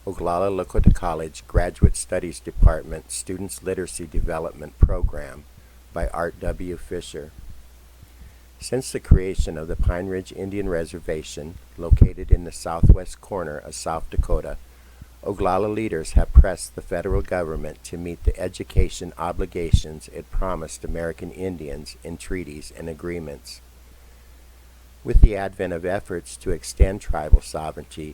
Oglala Lakota College Graduate Studies Department Students Literacy Development Program by Art W. Fisher. Since the creation of the Pine Ridge Indian Reservation, located in the southwest corner of South Dakota, Oglala leaders have pressed the federal government to meet the education obligations it promised American Indians in treaties and agreements. With the advent of efforts to extend tribal sovereignty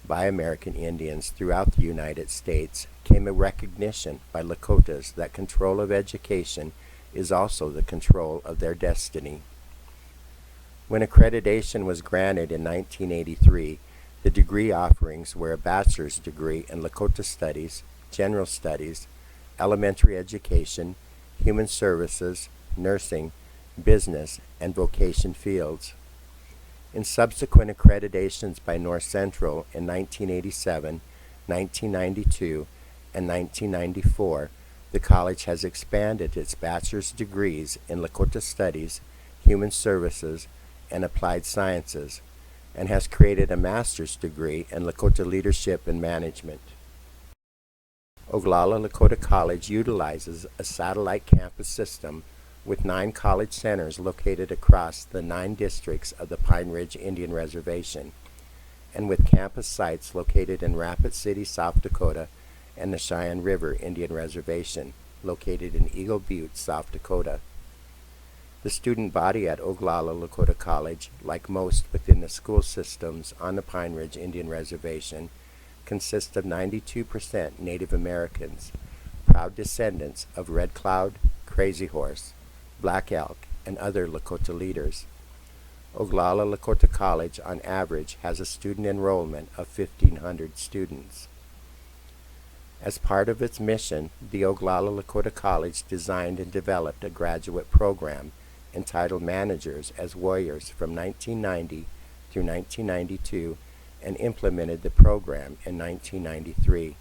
by American Indians throughout the United States came a recognition by Lakotas that control of education is also the control of their destiny. When accreditation was granted in 1983, the degree offerings were a bachelor's degree in Lakota Studies, General Studies, Elementary Education, Human Services, Nursing, Business, and Vocation fields. In subsequent accreditations by North Central in 1987, 1992, and 1994, the college has expanded its bachelor's degrees in Lakota Studies, Human Services, and Applied Sciences, and has created a master's degree in Lakota Leadership and Management. Oglala Lakota College utilizes a satellite campus system with 9 college centers located across the 9 districts of the Pine Ridge Indian Reservation, and with campus sites located in Rapid City, South Dakota, and the Cheyenne River Indian Reservation, located in Eagle Butte, South Dakota. The student body at Oglala Lakota College, like most within the school systems on the Pine Ridge Indian Reservation, consists of 92% Native Americans, proud descendants of Red Cloud, Crazy Horse, Black Elk, and other Lakota leaders. Oglala Lakota College, on average, has a student enrollment of 1,500 students. As part of its mission, the Oglala Lakota College designed and developed a graduate program entitled Managers as Warriors from 1990 through 1992 and implemented the program in 1993.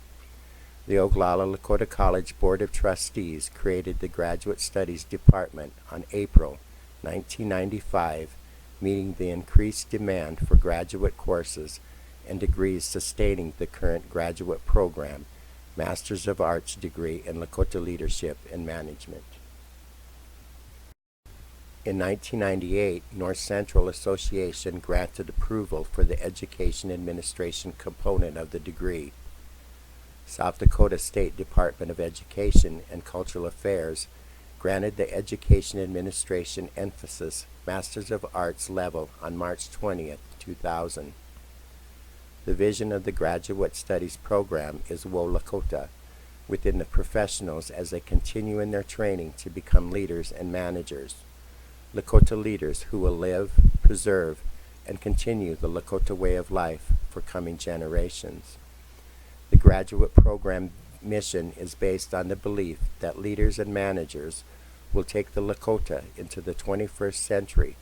The Oglala Lakota College Board of Trustees created the Graduate Studies Department on April 1995, meeting the increased demand for graduate courses and degrees sustaining the current graduate program, Masters of Arts degree in Lakota Leadership and Management. In 1998, North Central Association granted approval for the Education Administration component of the degree. South Dakota State Department of Education and Cultural Affairs granted the Education Administration emphasis Masters of Arts level on March 20, 2000. The vision of the Graduate Studies program is Wo Lakota, within the professionals as they continue in their training to become leaders and managers. Lakota leaders who will live, preserve, and continue the Lakota way of life for coming generations. The graduate program mission is based on the belief that leaders and managers will take the Lakota into the 21st century,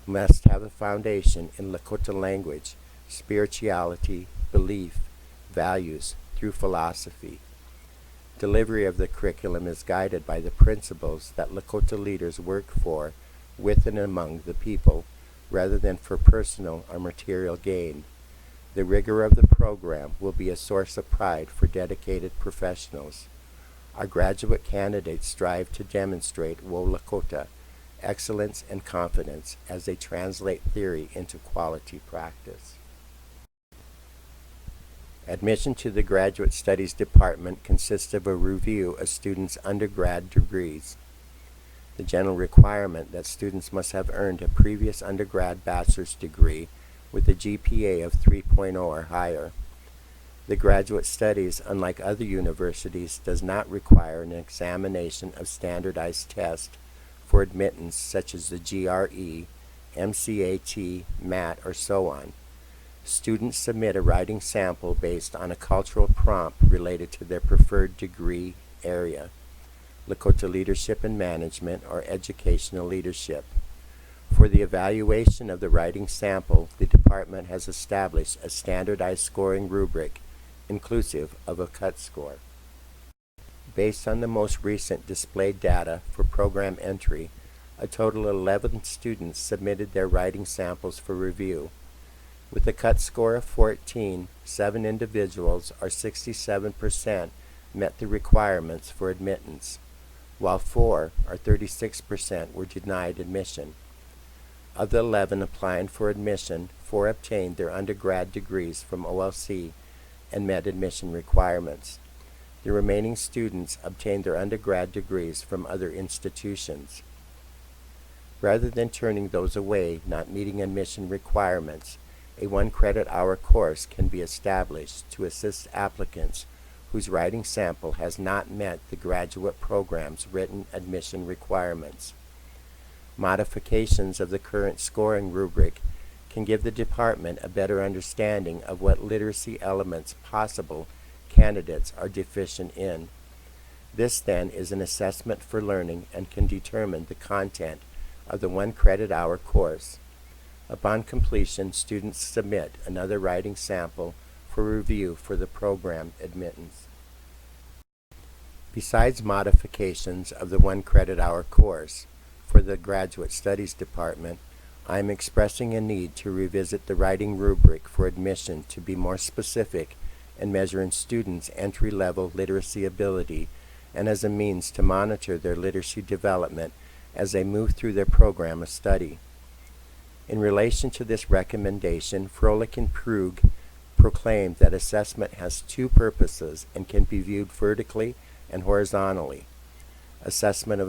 must have a foundation in Lakota language, spirituality, belief, values, through philosophy. Delivery of the curriculum is guided by the principles that Lakota leaders work for, with and among the people, rather than for personal or material gain. The rigor of the program will be a source of pride for dedicated professionals. Our graduate candidates strive to demonstrate Wo Lakota excellence and confidence as they translate theory into quality practice. Admission to the Graduate Studies Department consists of a review of students' undergrad degrees. The general requirement that students must have earned a previous undergrad bachelor's degree with a GPA of 3.0 or higher. The Graduate Studies, unlike other universities, does not require an examination of standardized tests for admittance such as the GRE, MCAT, MAT, or so on. Students submit a writing sample based on a cultural prompt related to their preferred degree area, Lakota Leadership and Management, or Educational Leadership. For the evaluation of the writing sample, the department has established a standardized scoring rubric inclusive of a cut score. Based on the most recent displayed data for program entry, a total of 11 students submitted their writing samples for review. With a cut score of 14, 7 individuals, or 67%, met the requirements for admittance, while 4, or 36%, were denied admission. Of the 11 applying for admission, 4 obtained their undergrad degrees from OLC and met admission requirements. The remaining students obtained their undergrad degrees from other institutions. Rather than turning those away not meeting admission requirements, a 1-credit-hour course can be established to assist applicants whose writing sample has not met the graduate program's written admission requirements. Modifications of the current scoring rubric can give the department a better understanding of what literacy elements possible candidates are deficient in. This then is an assessment for learning and can determine the content of the 1-credit-hour course. Upon completion, students submit another writing sample for review for the program admittance. Besides modifications of the 1-credit-hour course for the Graduate Studies Department, I am expressing a need to revisit the writing rubric for admission to be more specific in measuring students' entry-level literacy ability and as a means to monitor their literacy development as they move through their program of study. In relation to this recommendation, Froelich and Krug proclaimed that assessment has 2 purposes and can be viewed vertically and horizontally. Assessment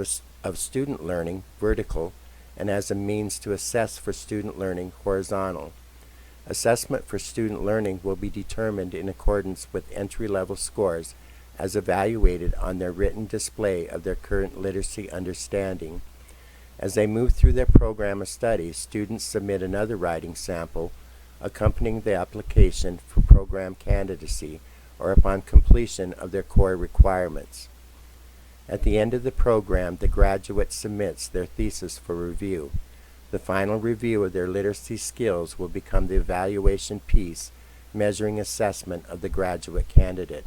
of student learning, vertical, and as a means to assess for student learning, horizontal. Assessment for student learning will be determined in accordance with entry-level scores as evaluated on their written display of their current literacy understanding. As they move through their program of study, students submit another writing sample accompanying the application for program candidacy or upon completion of their core requirements. At the end of the program, the graduate submits their thesis for review. The final review of their literacy skills will become the evaluation piece measuring assessment of the graduate candidate.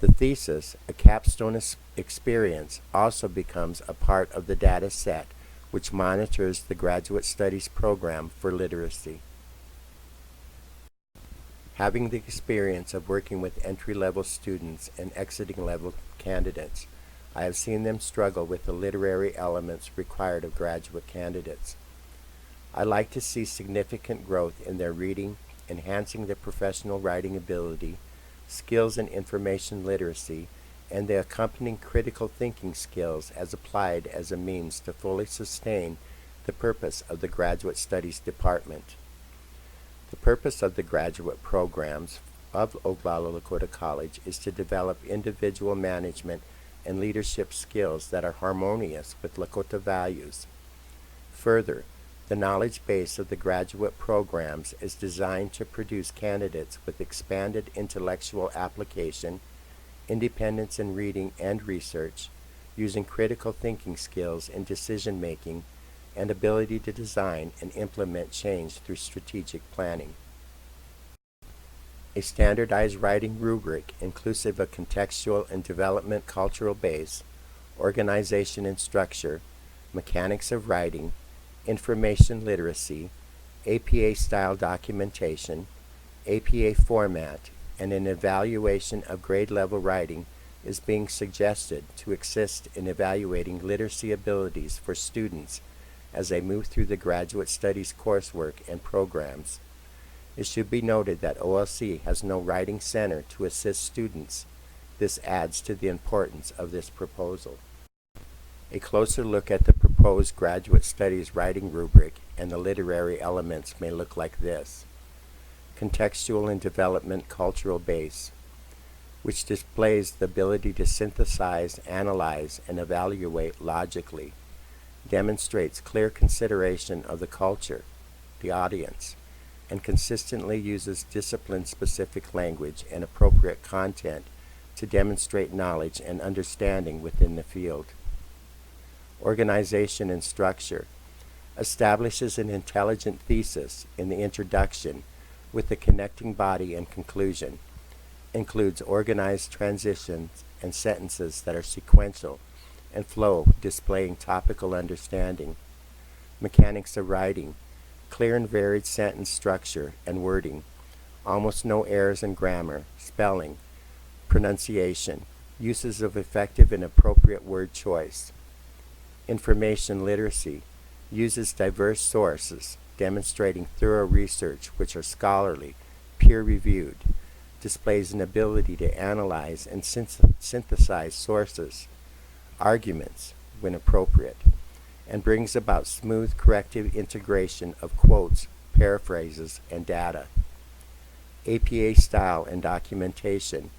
The thesis, a capstone experience, also becomes a part of the data set which monitors the graduate studies program for literacy. Having the experience of working with entry-level students and exiting-level candidates, I have seen them struggle with the literary elements required of graduate candidates. I like to see significant growth in their reading, enhancing their professional writing ability, skills in information literacy, and the accompanying critical thinking skills as applied as a means to fully sustain the purpose of the Graduate Studies Department. The purpose of the graduate programs of Oglala Lakota College is to develop individual management and leadership skills that are harmonious with Lakota values. Further, the knowledge base of the graduate programs is designed to produce candidates with expanded intellectual application, independence in reading and research, using critical thinking skills in decision-making, and ability to design and implement change through strategic planning. A standardized writing rubric inclusive of contextual and development cultural base, organization and structure, mechanics of writing, information literacy, APA-style documentation, APA format, and an evaluation of grade-level writing is being suggested to assist in evaluating literacy abilities for students as they move through the graduate studies coursework and programs. It should be noted that OLC has no writing center to assist students. This adds to the importance of this proposal. A closer look at the proposed graduate studies writing rubric and the literary elements may look like this. Contextual and development cultural base, which displays the ability to synthesize, analyze, and evaluate logically, demonstrates clear consideration of the culture, the audience, and consistently uses discipline-specific language and appropriate content to demonstrate knowledge and understanding within the field. Organization and structure establishes an intelligent thesis in the introduction with the connecting body and conclusion, includes organized transitions and sentences that are sequential and flow, displaying topical understanding. Mechanics of writing clear and varied sentence structure and wording, almost no errors in grammar, spelling, pronunciation, uses of effective and appropriate word choice. Information literacy uses diverse sources, demonstrating thorough research which are scholarly, peer-reviewed, displays an ability to analyze and synthesize sources, arguments, when appropriate, and brings about smooth corrective integration of quotes, paraphrases, and data. APA style and documentation,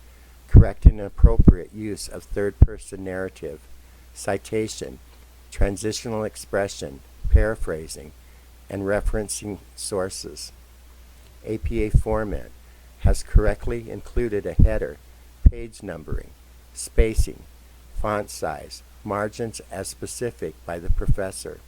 correct and appropriate use of third-person narrative, citation, transitional expression, paraphrasing, and referencing sources. APA format has correctly included a header, page numbering, spacing, font size, margins as specific by the professor.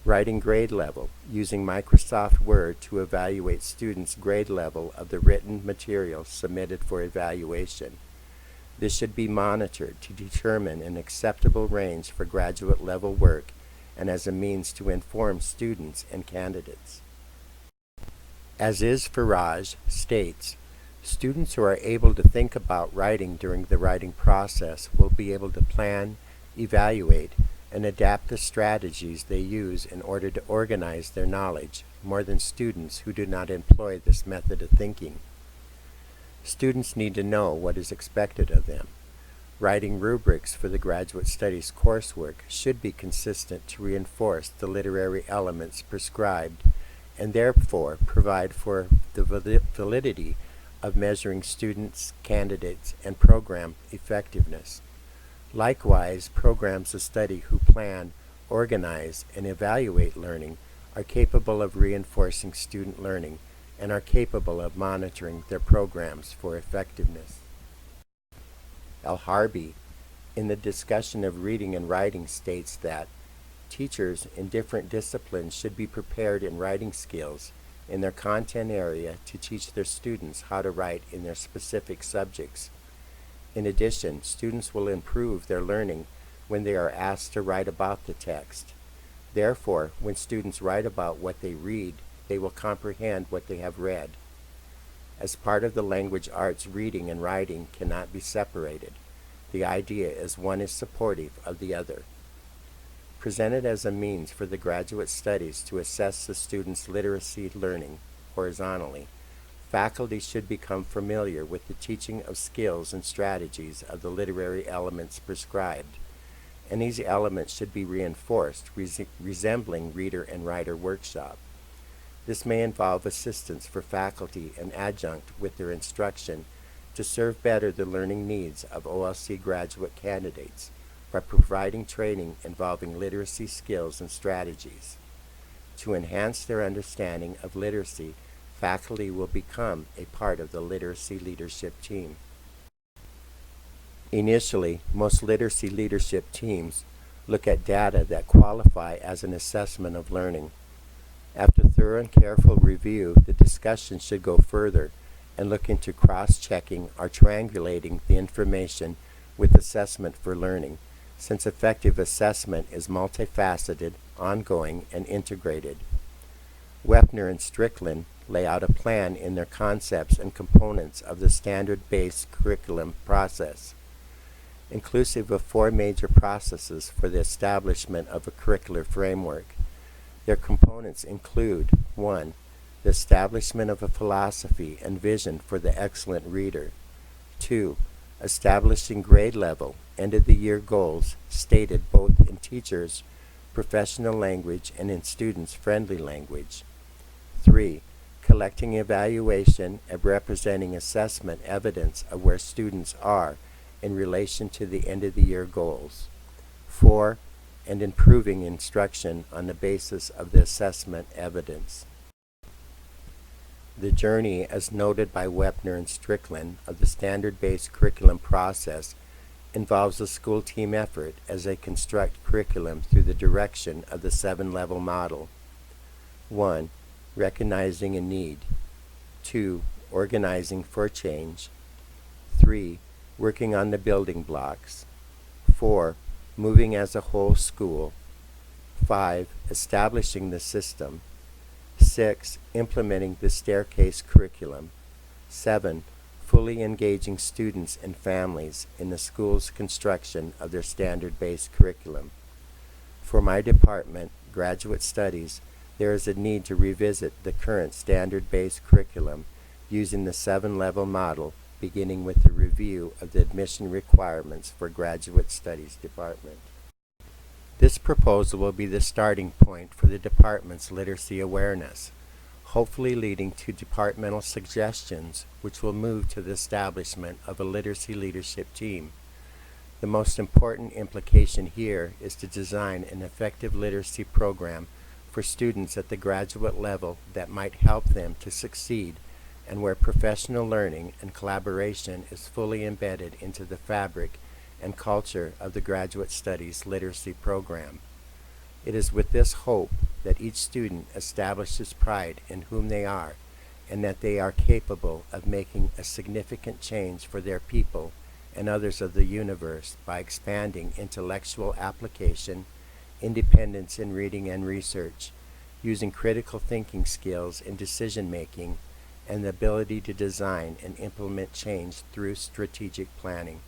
Writing grade level, using Microsoft Word to evaluate students' grade level of the written material submitted for evaluation. This should be monitored to determine an acceptable range for graduate level work and as a means to inform students and candidates. As is Farage states, students who are able to think about writing during the writing process will be able to plan, evaluate, and adapt the strategies they use in order to organize their knowledge more than students who do not employ this method of thinking. Students need to know what is expected of them. Writing rubrics for the Graduate Studies coursework should be consistent to reinforce the literary elements prescribed and therefore provide for the validity of measuring students, candidates, and program effectiveness. Likewise, programs of study who plan, organize, and evaluate learning are capable of reinforcing student learning and are capable of monitoring their programs for effectiveness. El-Harbi, in the discussion of reading and writing, states that teachers in different disciplines should be prepared in writing skills in their content area to teach their students how to write in their specific subjects. In addition, students will improve their learning when they are asked to write about the text. Therefore, when students write about what they read, they will comprehend what they have read. As part of the language arts, reading and writing cannot be separated. The idea is one is supportive of the other. Presented as a means for the graduate studies to assess the student's literacy learning horizontally, faculty should become familiar with the teaching of skills and strategies of the literary elements prescribed, and these elements should be reinforced, resembling reader and writer workshop. This may involve assistance for faculty and adjunct with their instruction to serve better the learning needs of OLC graduate candidates by providing training involving literacy skills and strategies. To enhance their understanding of literacy, faculty will become a part of the literacy leadership team. Initially, most literacy leadership teams look at data that qualify as an assessment of learning. After thorough and careful review, the discussion should go further and look into cross-checking or triangulating the information with assessment for learning, since effective assessment is multifaceted, ongoing, and integrated. Wepner and Strickland lay out a plan in their concepts and components of the standard-based curriculum process, inclusive of 4 major processes for the establishment of a curricular framework. Their components include 1. The establishment of a philosophy and vision for the excellent reader. 2. Establishing grade level, end-of-the-year goals stated both in teachers' professional language and in students' friendly language. 3. Collecting evaluation and representing assessment evidence of where students are in relation to the end-of-the-year goals. 4. And improving instruction on the basis of the assessment evidence. The journey, as noted by Wepner and Strickland, of the standard-based curriculum process involves a school team effort as they construct curriculum through the direction of the 7-level model. 1. Recognizing a need. 2. Organizing for change. 3. Working on the building blocks. 4. Moving as a whole school. 5. Establishing the system. 6. Implementing the staircase curriculum. 7. Fully engaging students and families in the school's construction of their standard-based curriculum. For my department, Graduate Studies, there is a need to revisit the current standard-based curriculum using the 7-level model, beginning with the review of the admission requirements for Graduate Studies department. This proposal will be the starting point for the department's literacy awareness, hopefully leading to departmental suggestions which will move to the establishment of a literacy leadership team. The most important implication here is to design an effective literacy program for students at the graduate level that might help them to succeed and where professional learning and collaboration is fully embedded into the fabric and culture of the Graduate Studies literacy program. It is with this hope that each student establishes pride in whom they are and that they are capable of making a significant change for their people and others of the universe by expanding intellectual application, independence in reading and research, using critical thinking skills in decision making, and the ability to design and implement change through strategic planning.